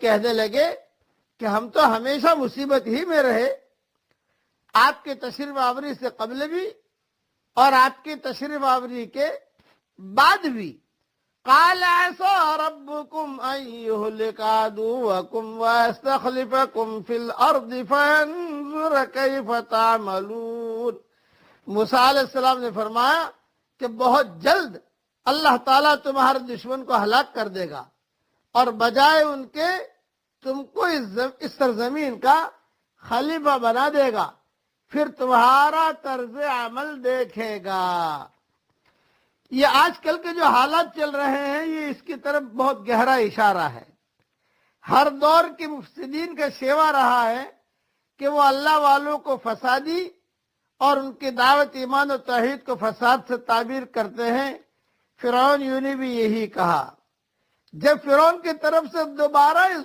کہنے لگے کہ ہم تو ہمیشہ مصیبت ہی میں رہے، آپ کے تشریف آوری سے قبل بھی اور آپ کی تشریف آوری کے بعد بھی۔ قال عسى ربكم ان يهلك عدوكم ويستخلفكم في الارض فينظر كيف تعملون۔ موسیٰ علیہ السلام نے فرمایا کہ بہت جلد اللہ تعالیٰ تمہارے دشمن کو ہلاک کر دے گا اور بجائے ان کے تم کو اس سرزمین کا خلیفہ بنا دے گا، پھر تمہارا طرز عمل دیکھے گا۔ یہ آج کل کے جو حالات چل رہے ہیں یہ اس کی طرف بہت گہرا اشارہ ہے۔ ہر دور کے مفسدین کا شیوا رہا ہے کہ وہ اللہ والوں کو فسادی اور ان کی دعوت ایمان و توحید کو فساد سے تعبیر کرتے ہیں۔ فرعون نے بھی یہی کہا۔ جب فرعون کی طرف سے دوبارہ اس